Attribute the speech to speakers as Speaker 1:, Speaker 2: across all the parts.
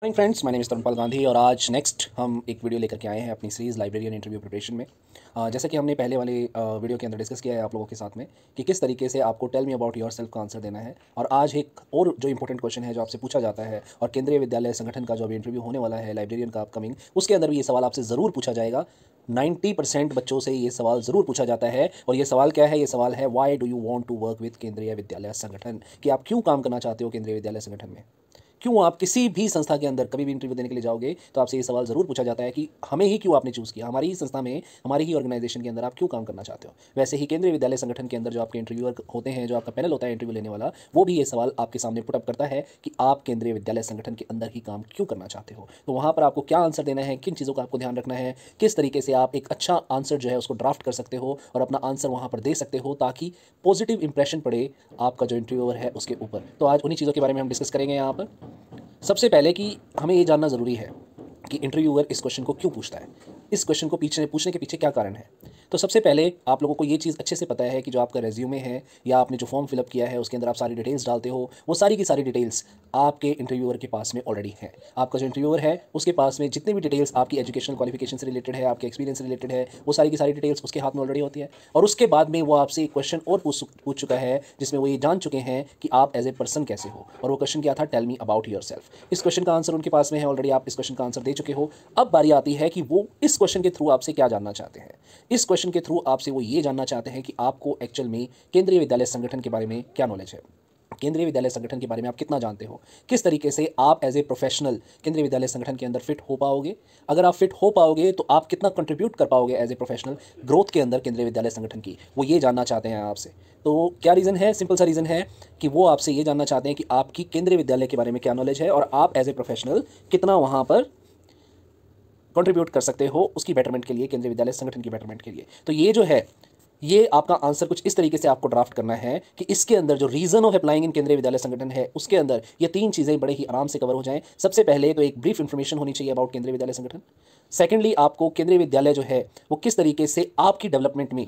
Speaker 1: Morning friends, my name is Tarunpal Gandhi और आज next हम एक वीडियो लेकर के आए हैं अपनी सीरीज़ लाइब्रेरियन इंटरव्यू प्रिपरेशन में। जैसे कि हमने पहले वाले वीडियो के अंदर डिस्कस किया है आप लोगों के साथ में कि किस तरीके से आपको tell me about yourself का आंसर देना है। और आज एक और जो इंपॉर्टेंट क्वेश्चन है जो आपसे पूछा जाता है और केंद्रीय विद्यालय संगठन का जो अभी इंटरव्यू होने वाला है लाइब्रेरियन का अपकमिंग, उसके अंदर भी ये सवाल आपसे ज़रूर पूछा जाएगा। 90% बच्चों से ये सवाल ज़रूर पूछा जाता है। और ये सवाल क्या है? ये सवाल है why do you want to work with Kendriya Vidyalaya संगठन, कि आप क्यों काम करना चाहते हो केंद्रीय विद्यालय संगठन में। क्यों आप किसी भी संस्था के अंदर कभी भी इंटरव्यू देने के लिए जाओगे तो आपसे ये सवाल ज़रूर पूछा जाता है कि हमें ही क्यों आपने चूज़ किया, हमारी ही संस्था में, हमारी ही ऑर्गेनाइजेशन के अंदर आप क्यों काम करना चाहते हो। वैसे ही केंद्रीय विद्यालय संगठन के अंदर जो आपके इंटरव्यूअर होते हैं, जो आपका पैनल होता है इंटरव्यू लेने वाला, वो भी ये सवाल आपके सामने पुटअप करता है कि आप केंद्रीय विद्यालय संगठन के अंदर ही काम क्यों करना चाहते हो। तो वहाँ पर आपको क्या आंसर देना है, किन चीज़ों का आपको ध्यान रखना है, किस तरीके से आप एक अच्छा आंसर जो है उसको ड्राफ्ट कर सकते हो और अपना आंसर वहाँ पर दे सकते हो ताकि पॉजिटिव इंप्रेशन पड़े आपका जो इंटरव्यूअर है उसके ऊपर। तो आज उन्हीं चीज़ों के बारे में हम डिस्कस करेंगे यहाँ पर। सबसे पहले कि हमें ये जानना ज़रूरी है कि इंटरव्यूअर इस क्वेश्चन को क्यों पूछता है, इस क्वेश्चन को पूछने के पीछे क्या कारण है। तो सबसे पहले आप लोगों को ये चीज़ अच्छे से पता है कि जो आपका रेज्यूमे है या आपने जो फॉर्म फिलअप किया है उसके अंदर आप सारी डिटेल्स डालते हो, वो सारी की सारी डिटेल्स आपके इंटरव्यूअर के पास में ऑलरेडी है। आपका जो इंटरव्यूअर है उसके पास में जितनी भी डिटेल्स आपकी एजुकेशनल क्वालिफिकेशन से रिलेटेड है, आपके एक्सपीरियंस से रिलेटेड है, वो सारी की सारी डिटेल्स उसके हाथ में ऑलरेडी होती है। और उसके बाद में वो आपसे एक क्वेश्चन और पूछ चुका है जिसमें वो ये जान चुके हैं कि आप एज ए पर्सन कैसे हो। और वो क्वेश्चन क्या था? Tell me about yourself. इस क्वेश्चन का आंसर उनके पास में है ऑलरेडी, आप इस क्वेश्चन का आंसर दे चुके हो। अब बारी आती है कि वो इस क्वेश्चन के थ्रू आपसे क्या जानना चाहते हैं। इस क्वेश्चन के थ्रू आपसे वो ये जानना चाहते हैं कि आपको एक्चुअल में केंद्रीय विद्यालय संगठन के बारे में क्या नॉलेज है, केंद्रीय विद्यालय संगठन के बारे में आप कितना जानते हो, किस तरीके से आप एज ए प्रोफेशनल केंद्रीय विद्यालय संगठन के अंदर फिट हो पाओगे। अगर आप फिट हो पाओगे तो आप कितना कंट्रीब्यूट कर पाओगे एज ए प्रोफेशनल ग्रोथ के अंदर केंद्रीय विद्यालय संगठन की, वो ये जानना चाहते हैं आपसे। तो क्या रीज़न है? सिंपल सा रीज़न है कि वो आपसे ये जानना चाहते हैं कि आपकी केंद्रीय विद्यालय के बारे में क्या नॉलेज है और आप एज ए प्रोफेशनल कितना वहाँ पर कंट्रीब्यूट कर सकते हो उसकी बेटरमेंट के लिए, केंद्रीय विद्यालय संगठन की बेटरमेंट के लिए। तो ये जो है, ये आपका आंसर कुछ इस तरीके से आपको ड्राफ्ट करना है कि इसके अंदर जो रीजन ऑफ अप्लाइंग इन केंद्रीय विद्यालय संगठन है उसके अंदर ये तीन चीज़ें बड़े ही आराम से कवर हो जाएं। सबसे पहले तो एक ब्रीफ इंफॉर्मेशन होनी चाहिए अबाउट केंद्रीय विद्यालय संगठन। सेकेंडली, आपको केंद्रीय विद्यालय जो है वो किस तरीके से आपकी डेवलपमेंट में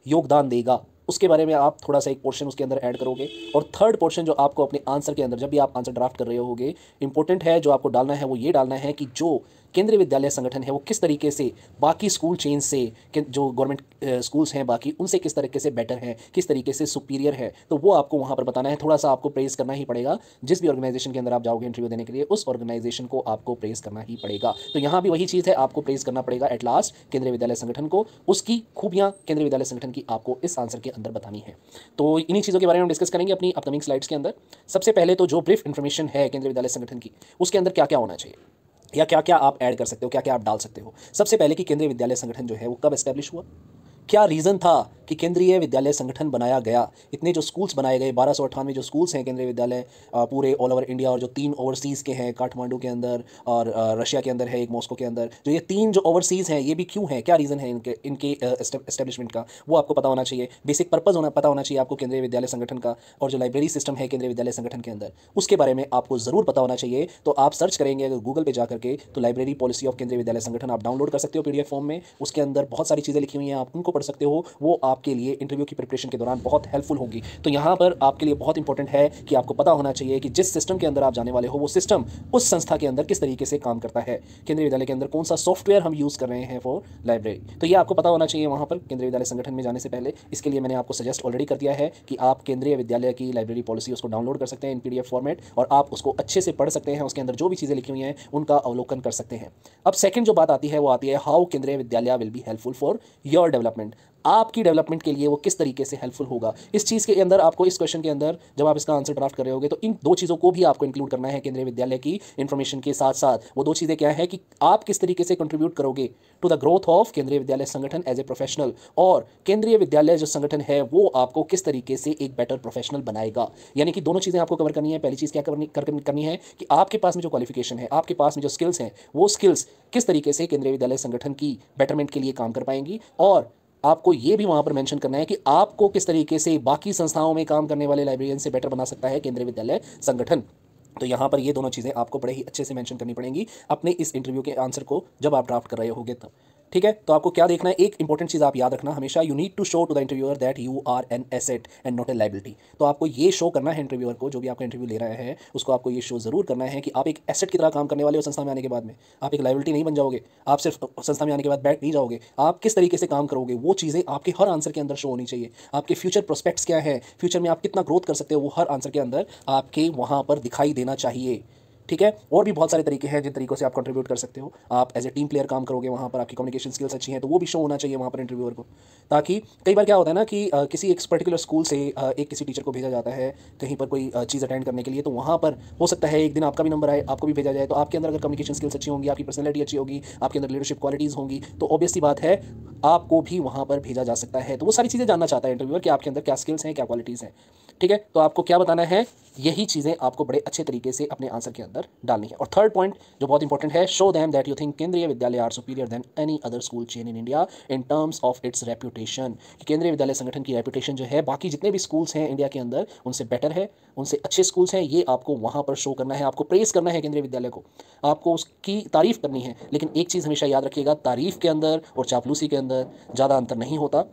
Speaker 1: योगदान देगा उसके बारे में आप थोड़ा सा एक पोर्शन उसके अंदर ऐड करोगे। और थर्ड पोर्शन जो आपको अपने आंसर के अंदर, जब भी आप आंसर ड्राफ्ट कर रहे होगे, इंपॉर्टेंट है जो आपको डालना है वो ये डालना है कि जो केंद्रीय विद्यालय संगठन है वो किस तरीके से बाकी स्कूल चेन से, जो गवर्नमेंट स्कूल्स हैं बाकी, उनसे किस तरीके से बेटर है, किस तरीके से सुपीरियर है। तो वो आपको वहाँ पर बताना है। थोड़ा सा आपको प्रेज़ करना ही पड़ेगा। जिस भी ऑर्गेनाइजेशन के अंदर आप जाओगे इंटरव्यू देने के लिए, उस ऑर्गेनाइजेशन को आपको प्रेज़ करना ही पड़ेगा। तो यहाँ भी वही चीज़ है, आपको प्रेज़ करना पड़ेगा एट लास्ट केंद्रीय विद्यालय संगठन को, उसकी खूबियाँ केंद्रीय विद्यालय संगठन की आपको इस आंसर के अंदर बतानी है। तो इन्हीं चीज़ों के बारे में हम डिस्कस करेंगे अपनी अपकमिंग स्लाइड्स के अंदर। सबसे पहले तो जो ब्रीफ इन्फॉर्मेशन है केंद्रीय विद्यालय संगठन की, उसके अंदर क्या क्या होना चाहिए या क्या क्या आप ऐड कर सकते हो, क्या क्या आप डाल सकते हो। सबसे पहले कि केंद्रीय विद्यालय संगठन जो है वो कब एस्टेब्लिश हुआ, क्या रीज़न था कि केंद्रीय विद्यालय संगठन बनाया गया। इतने जो स्कूल्स बनाए गए, 1298 जो स्कूल्स हैं केंद्रीय विद्यालय पूरे ऑल ओवर इंडिया, और जो 3 ओवरसीज़ के हैं, काठमांडू के अंदर और रशिया के अंदर है एक, मॉस्को के अंदर, जो ये 3 जो ओवरसीज़ हैं ये भी क्यों हैं, क्या रीज़न है इनके इनके एस्टेब्लिशमेंट का, वो आपको पता होना चाहिए। बेसिक पर्पज़ पता होना चाहिए आपको केंद्रीय विद्यालय संगठन का। और जो लाइब्रेरी सिस्टम है केंद्रीय विद्यालय संगठन के अंदर, उसके बारे में आपको ज़रूर पता होना चाहिए। तो आप सर्च करेंगे अगर गूगल पे जा करके तो लाइब्रेरी पॉलिसी ऑफ केंद्रीय विद्यालय संगठन आप डाउनलोड कर सकते हो PDF फॉर्म में। उसके अंदर बहुत सारी चीज़ें लिखी हुई हैं, आप उनको पढ़ सकते हो। वो आपके लिए इंटरव्यू की प्रिपरेशन के दौरान बहुत हेल्पफुल होगी। तो यहाँ पर आपके लिए बहुत इंपॉर्टेंट है कि आपको पता होना चाहिए कि जिस सिस्टम के अंदर आप जाने वाले हो वो सिस्टम उस संस्था के अंदर किस तरीके से काम करता है, केंद्रीय विद्यालय के अंदर कौन सा सॉफ्टवेयर हम यूज़ कर रहे हैं फॉर लाइब्रेरी। तो ये आपको पता होना चाहिए वहाँ पर केंद्रीय विद्यालय संगठन में जाने से पहले। इसके लिए मैंने आपको सजेस्ट ऑलरेडी कर दिया है कि आप केंद्रीय विद्यालय की लाइब्रेरी पॉलिसी उसको डाउनलोड कर सकते हैं इन PDF फॉर्मेट, और आप उसको अच्छे से पढ़ सकते हैं। उसके अंदर जो भी चीज़ें लिखी हुई हैं उनका अवलोकन कर सकते हैं। अब सेकंड जो बात आती है वो आती है हाउ केंद्रीय विद्यालय will be helpful for your development. आपकी डेवलपमेंट के लिए वो किस तरीके से हेल्पफुल होगा। इस चीज़ के अंदर आपको, इस क्वेश्चन के अंदर जब आप इसका आंसर ड्राफ्ट कर रहे होगे तो इन दो चीज़ों को भी आपको इंक्लूड करना है केंद्रीय विद्यालय की इन्फॉर्मेशन के साथ साथ। वो दो चीज़ें क्या है कि आप किस तरीके से कंट्रीब्यूट करोगे टू द ग्रोथ ऑफ केंद्रीय विद्यालय संगठन एज ए प्रोफेशनल, और केंद्रीय विद्यालय जो संगठन है वो आपको किस तरीके से एक बेटर प्रोफेशनल बनाएगा। यानी कि दोनों चीज़ें आपको कवर करनी है। पहली चीज़ क्या करनी है कि आपके पास में जो क्वालिफिकेशन है, आपके पास में जो स्किल्स हैं, वो स्किल्स किस तरीके से केंद्रीय विद्यालय संगठन की बेटरमेंट के लिए काम कर पाएंगी। और आपको ये भी वहाँ पर मेंशन करना है कि आपको किस तरीके से बाकी संस्थाओं में काम करने वाले लाइब्रेरियन से बेटर बना सकता है केंद्रीय विद्यालय संगठन। तो यहाँ पर ये दोनों चीज़ें आपको बड़े ही अच्छे से मेंशन करनी पड़ेंगी अपने इस इंटरव्यू के आंसर को जब आप ड्राफ्ट कर रहे होगे तब। ठीक है। तो आपको क्या देखना है, एक इंपॉर्टेंट चीज़ आप याद रखना हमेशा, you need to show to the interviewer that you are an asset and not a liability. तो आपको ये शो करना है इंटरव्यूअर को, जो भी आपका इंटरव्यू ले रहा है उसको आपको ये शो ज़रूर करना है कि आप एक एसेट की तरह काम करने वाले हो संस्था में आने के बाद में। आप एक लाइबिलिटी नहीं बन जाओगे, आप सिर्फ संस्था में आने के बाद बैठ नहीं जाओगे, आप किस तरीके से काम करोगे वो चीज़ें आपके हर आंसर के अंदर शो होनी चाहिए। आपके फ्यूचर प्रोस्पेक्ट्स क्या है, फ्यूचर में आप कितना ग्रोथ कर सकते हो, वो हर आंसर के अंदर आपके वहाँ पर दिखाई देना चाहिए। ठीक है। और भी बहुत सारे तरीके हैं जिन तरीकों से आप कंट्रीब्यूट कर सकते हो। आप एज ए टीम प्लेयर काम करोगे, वहाँ पर आपकी कम्युनिकेशन स्किल्स अच्छी हैं तो वो भी शो होना चाहिए वहाँ पर इंटरव्यूअर को। ताकि कई बार क्या होता है ना कि किसी एक पर्टिकुलर स्कूल से एक किसी टीचर को भेजा जाता है कहीं पर कोई चीज़ अटेंड करने के लिए, तो वहाँ पर हो सकता है एक दिन आपका भी नंबर आए, आपको भी भेजा जाए। तो आपके अंदर अगर कम्युनिकेशन स्किल्स अच्छी होंगी, आपकी पर्सनैलिटी अच्छी होगी, आपके अंदर लीडरशिप क्वालिटीज़ होंगी, तो ऑब्वियस सी बात है आपको भी वहाँ पर भेजा जा सकता है। तो वो सारी चीज़ें जानना चाहता है इंटरव्यूअर कि आपके अंदर क्या स्किल्स हैं, क्या क्वालिटीज़ हैं। ठीक है। तो आपको क्या बताना है, यही चीज़ें आपको बड़े अच्छे तरीके से अपने आंसर के अंदर डालनी है। और थर्ड पॉइंट जो बहुत इंपॉर्टेंट है, show them that you think Kendriya Vidyalaya are superior than any other school chain in India in terms of its reputation. कि केंद्रीय विद्यालय संगठन की रेप्यूटेशन जो है बाकी जितने भी स्कूल्स हैं इंडिया के अंदर उनसे बेटर है, उनसे अच्छे स्कूल्स हैं, ये आपको वहाँ पर शो करना है। आपको प्रेस करना है केंद्रीय विद्यालय को, आपको उसकी तारीफ़ करनी है। लेकिन एक चीज़ हमेशा याद रखिएगा, तारीफ़ के अंदर और चापलूसी के अंदर ज़्यादा अंतर नहीं होता।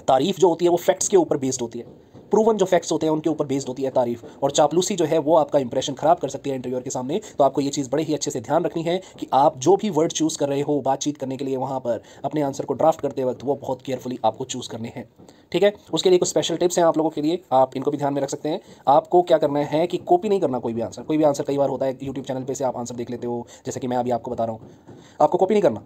Speaker 1: तारीफ़ जो होती है वो फैक्ट्स के ऊपर बेस्ड होती है, प्रूवन जो फैक्ट्स होते हैं उनके ऊपर बेस्ड होती है तारीफ। और चापलूसी जो है वो आपका इंप्रेशन खराब कर सकती है इंटरव्यूअर के सामने। तो आपको ये चीज़ बड़े ही अच्छे से ध्यान रखनी है कि आप जो भी वर्ड चूज़ कर रहे हो बातचीत करने के लिए वहाँ पर अपने आंसर को ड्राफ्ट करते वक्त वो बहुत केयरफुली आपको चूज़ करने हैं। ठीक है। उसके लिए कुछ स्पेशल टिप्स हैं आप लोगों के लिए, आप इनको भी ध्यान में रख सकते हैं। आपको क्या करना है कि कॉपी नहीं करना कोई भी आंसर। कोई भी आंसर कई बार होता है यूट्यूब चैनल पे से आप आंसर देख लेते हो, जैसे कि मैं अभी आपको बता रहा हूँ, आपको कॉपी नहीं करना।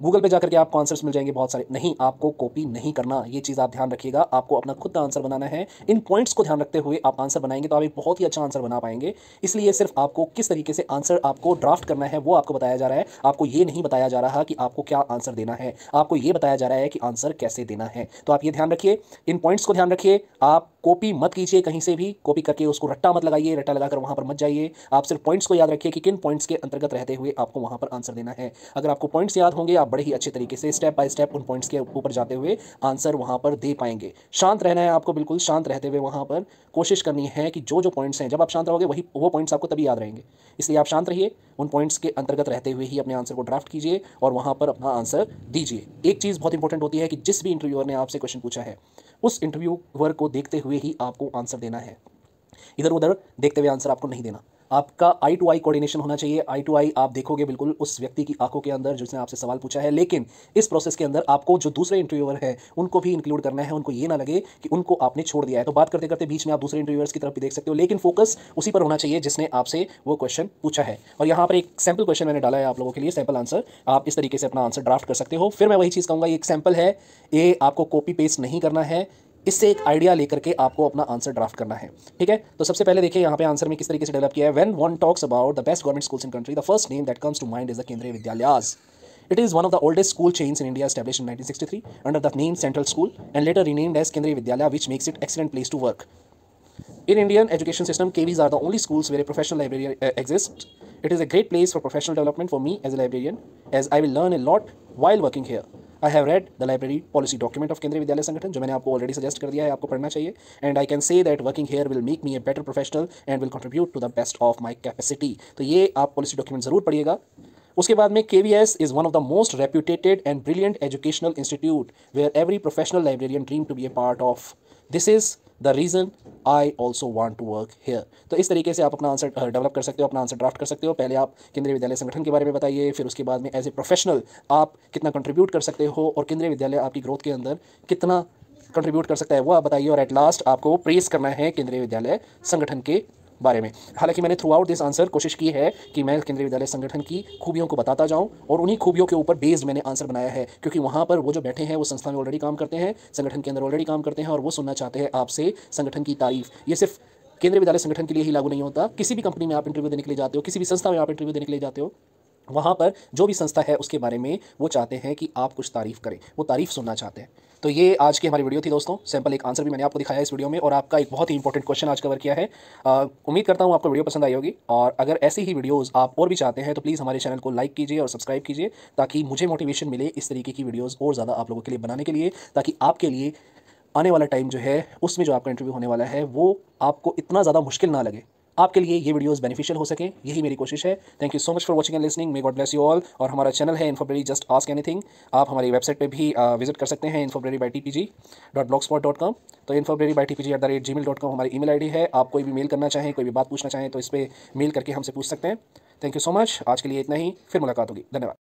Speaker 1: गूगल पे जाकर के आपको आंसर्स मिल जाएंगे बहुत सारे, नहीं, आपको कॉपी नहीं करना, ये चीज़ आप ध्यान रखिएगा। आपको अपना खुद का आंसर बनाना है। इन पॉइंट्स को ध्यान रखते हुए आप आंसर बनाएंगे तो आप एक बहुत ही अच्छा आंसर बना पाएंगे। इसलिए सिर्फ आपको किस तरीके से आंसर आपको ड्राफ्ट करना है वो आपको बताया जा रहा है। आपको ये नहीं बताया जा रहा कि आपको क्या आंसर देना है, आपको ये बताया जा रहा है कि आंसर कैसे देना है। तो आप ये ध्यान रखिए, इन पॉइंट्स को ध्यान रखिए। आप कॉपी मत कीजिए कहीं से भी, कॉपी करके उसको रट्टा मत लगाइए, रट्टा लगाकर वहाँ पर मत जाइए। आप सिर्फ पॉइंट्स को याद रखिए कि किन पॉइंट्स के अंतर्गत रहते हुए आपको वहाँ पर आंसर देना है। अगर आपको पॉइंट्स याद होंगे आप बड़े ही अच्छे तरीके से स्टेप बाय स्टेप उन पॉइंट्स के ऊपर जाते हुए आंसर वहाँ पर दे पाएंगे। शांत रहना है आपको, बिल्कुल शांत रहते हुए वहाँ पर कोशिश करनी है कि जो जो पॉइंट्स हैं, जब आप शांत रहोगे वही वो पॉइंट्स आपको तभी याद रहेंगे। इसलिए आप शांत रहिए, उन पॉइंट्स के अंतर्गत रहते हुए ही अपने आंसर को ड्राफ्ट कीजिए और वहाँ पर अपना आंसर दीजिए। एक चीज़ बहुत इंपॉर्टेंट होती है कि जिस भी इंटरव्यूअर ने आपसे क्वेश्चन पूछा है उस इंटरव्यूअर को देखते हुए ही आपको आंसर देना है। इधर उधर देखते हुए आंसर आपको नहीं देना। आपका आई टू आई कोऑर्डिनेशन होना चाहिए। आई टू आई आप देखोगे बिल्कुल उस व्यक्ति की आंखों के अंदर जिसने आपसे सवाल पूछा है, लेकिन इस प्रोसेस के अंदर आपको जो दूसरे इंटरव्यूअर है उनको भी इंक्लूड करना है। उनको ये ना लगे कि उनको आपने छोड़ दिया है। तो बात करते करते बीच में आप दूसरे इंटरव्यूअर्स की तरफ भी देख सकते हो, लेकिन फोकस उसी पर होना चाहिए जिसने आपसे वो क्वेश्चन पूछा है। और यहाँ पर एक सैम्पल क्वेश्चन मैंने डाला है आप लोगों के लिए, सैम्पल आंसर। आप इस तरीके से अपना आंसर ड्राफ्ट कर सकते हो। फिर मैं वही चीज़ कहूँगा, ये एक सैम्पल है, ये आपको कॉपी पेस्ट नहीं करना है। इससे एक आइडिया लेकर के आपको अपना आंसर ड्राफ्ट करना है। ठीक है। तो सबसे पहले देखिए यहाँ पे आंसर में किस तरीके से डेवलप किया है। When one talks about the best government schools in country, the first name that comes to mind is the Kendriya Vidyalayas. It is one of the oldest school chains in India, established in 1963 under the name Central School and later renamed as Kendriya Vidyalaya, which makes it excellent place to work. In Indian education system, KVs are the only schools where a professional librarian exists. It is a great place for professional development for me as a librarian, as I will learn a lot while working here. I have read the library policy document of केंद्रीय विद्यालय संगठन, जो मैंने आपको already suggest कर दिया है, आपको पढ़ना चाहिए. And I can say that working here will make me a better professional and will contribute to the best of my capacity. तो ये आप पॉलिसी डॉक्यूमेंट ज़रूर पढ़िएगा. उसके बाद में KVS is one of the most reputed and brilliant educational institute where every professional librarian dream to be a part of. This is the reason I also want to work here. तो इस तरीके से आप अपना answer develop कर सकते हो, अपना आंसर ड्राफ्ट कर सकते हो. पहले आप केंद्रीय विद्यालय संगठन के बारे में बताइए, फिर उसके बाद में एज ए प्रोफेशनल आप कितना कंट्रीब्यूट कर सकते हो और केंद्रीय विद्यालय आपकी ग्रोथ के अंदर कितना कंट्रीब्यूट कर सकता है वो आप बताइए. और एट लास्ट आपको प्रेस करना है केंद्रीय विद्यालय संगठन के बारे में. हालांकि मैंने थ्रू आउट दिस आंसर कोशिश की है कि मैं केंद्रीय विद्यालय संगठन की खूबियों को बताता जाऊं और उन्हीं खूबियों के ऊपर बेस्ड मैंने आंसर बनाया है, क्योंकि वहां पर वो जो बैठे हैं वो संस्था में ऑलरेडी काम करते हैं, संगठन के अंदर ऑलरेडी काम करते हैं और वो सुनना चाहते हैं आपसे संगठन की तारीफ. ये सिर्फ केंद्रीय विद्यालय संगठन के लिए ही लागू नहीं होता. किसी भी कंपनी में आप इंटरव्यू देने के लिए जाते हो, किसी भी संस्था में आप इंटरव्यू देने के लिए जाते हो, वहाँ पर जो भी संस्था है उसके बारे में वो चाहते हैं कि आप कुछ तारीफ़ करें, वो तारीफ़ सुनना चाहते हैं. तो ये आज की हमारी वीडियो थी दोस्तों. सैंपल एक आंसर भी मैंने आपको दिखाया इस वीडियो में और आपका एक बहुत ही इंपॉर्टेंट क्वेश्चन आज कवर किया है. उम्मीद करता हूँ आपको वीडियो पसंद आई होगी और अगर ऐसी ही वीडियोस आप और भी चाहते हैं तो प्लीज़ हमारे चैनल को लाइक कीजिए और सब्सक्राइब कीजिए, ताकि मुझे मोटिवेशन मिले इस तरीके की वीडियोज़ और ज़्यादा आप लोगों के लिए बनाने के लिए, ताकि आपके लिए आने वाला टाइम जो है उसमें जो आपका इंटरव्यू होने वाला है वो आपको इतना ज़्यादा मुश्किल ना लगे. आपके लिए ये वीडियोस बेनिफिशियल हो सके, यही मेरी कोशिश है। Thank you so much for watching and listening. May God bless you all. और हमारा चैनल है इन्फोब्रेरी जस्ट आस्क एनीथिंग। आप हमारी वेबसाइट पे भी विजिट कर सकते हैं infobrery@tpg.blogspot.com। तो infobrery@tpg@gmail.com हमारी ईमेल आईडी है। आप कोई भी मेल करना चाहें, कोई भी बात पूछना चाहें तो इस पर मेल करके हमसे पूछ सकते हैं। Thank you so much. आज के लिए इतना ही, फिर मुलाकात होगी। धन्यवाद।